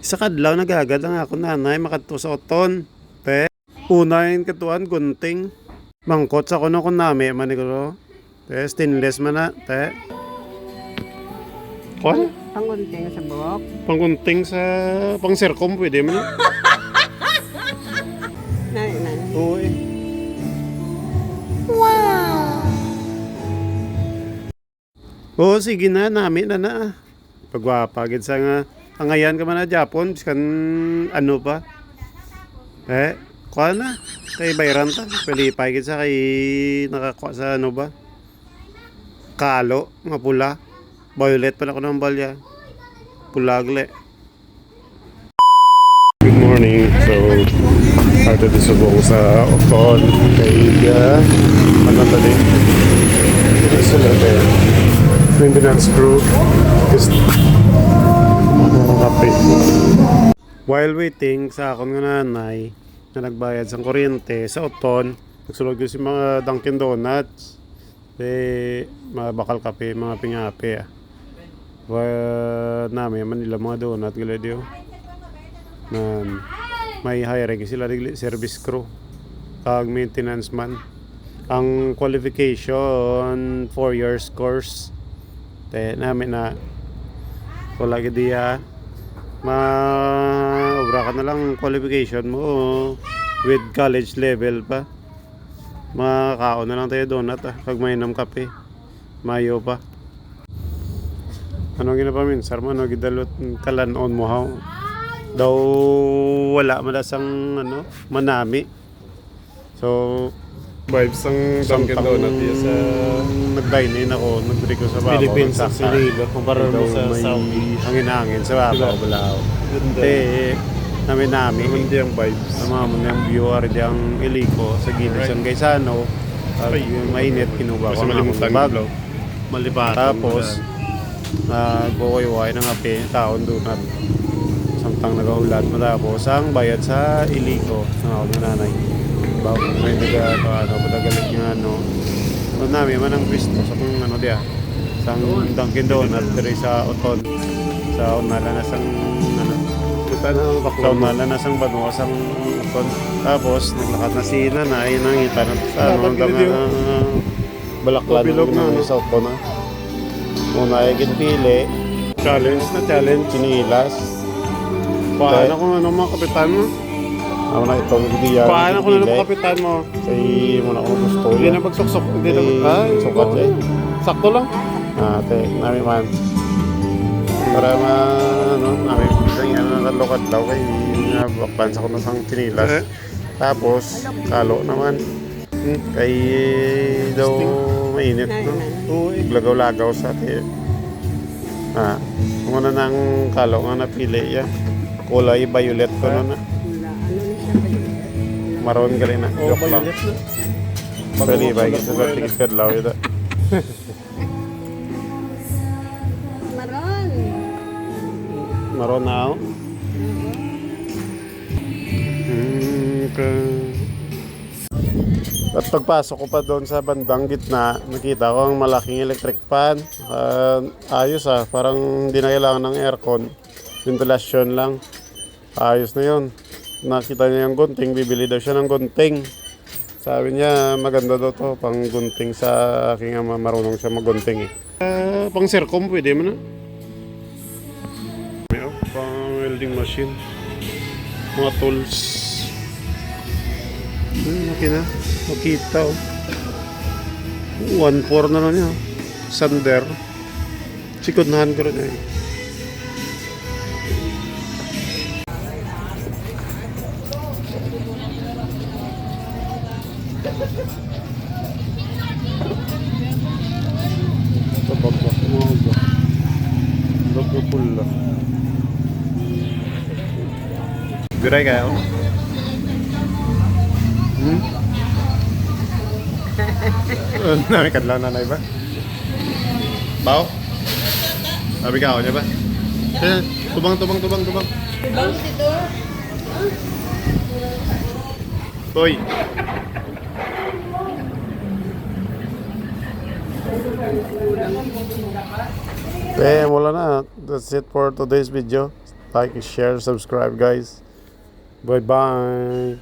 Isa kadlaw nagagad ang ako nanay makadto sa oton. Te, unahin katuan gunting. Mangkot sa kuno kun nami man ko. Te, stainless man na, te. Kuan? Panggunting sa buhok. Panggunting sa pangsirkom pwede man. Nani. Oo eh. Oo, sige na, namin na. Pagwapagid sa nga, angayan ka man na Japon, biskan ano pa. Kuha na. Kay bayran ta. Palipay sa kay nakakuha sa ano ba? Kalo, mga pula. Violet pala ko ng balya. Pulagle. Good morning. So, ito din subong sa Ocon. Kay, ano tali? Ito sila tayo. Maintenance crew is kape. While waiting sa akong nga nanay na nagbayad sa kuryente sa oton, nagsulod ko si mga Dunkin Donuts, mga bakal kape, mga pingape. Namin Manila mga donut gila diyo. May hiring sila service crew kag maintenance man. Ang qualification 4 years course namin na wala gidiya maobra ka na lang qualification mo with college level pa makakaon na lang tayo donut kag mainom kape mayo pa ano ginapamin sar mo ano gidalot kalanon mo haw daw wala malasang ano manami so vibes ang Dunkin Donut sa nag-dine-in ako, nag-break ko sa babaw Philippines sa Siliga kumpara mo sa Saudi. Hangin-hangin sa babaw balaw. Nami Hindi ang vibes. Sama mo na yung viewer diyang iliko sa gilid siyang Gaisano. Mainit kinuba ko na akong bago. Malibatan. Tapos nagbukoy-way ng ape, taon donut. Samtang nagaulat matapos ang bayad sa iliko ng ako ng nanay. Bago may padagalit yung ano namin man ang Cristo sa kung ano diya sang Dunkin Donut diri sa oton sa unala na sang ano Kita na ang sa bakla. unala na sang Banwa sang oton tapos naglakad na si nanay nangita na sa ano hanggang balaklan Bilog na, no? sa oton na una ay ginpili Challenge na challenge. chinilas Paano kung ano mga kapitan mo? ako na itong gidiyan Paano kung ano mga kapitan mo? say mo na ako gusto Hindi na magsuksok. Hindi na sukat eh. Sakto lang. Nami man. Para ano, nami kaya nakalokad daw kay nabansa ko na sang chinilas. Tapos kalo naman. Kay daw mainit no. Lagaw-lagaw sa ate. Kung ano nang kalo nga napili ya. Kulay violet ko na. Maroon gali na. Oo, Joke lang. violet na. Pwede ba kita sa tigis kadlaw ito. Maron. Maroon na ako. At pagpasok ko pa doon sa bandang gitna, nakita ko ang malaking electric fan. Ayos parang hindi na kailangan ng aircon. Ventilasyon lang. Ayos na yun. Nakita niya yung gunting, bibili daw siya ng gunting. Sabi niya maganda daw to, pang gunting sa aking ama, marunong siya magunting pang sirkom pwede mo na. Pang welding machine. Mga tools. Makita 1.4 na lang niya. Sander. Sikudnahan ko rin Pula. Biray kayo? Nami kadlaw nanay ba? Bao? Sabi ka ako niya ba? Tubang. Bang dito. Toy. Wala na. That's it for today's video. like, share, subscribe guys. Bye bye.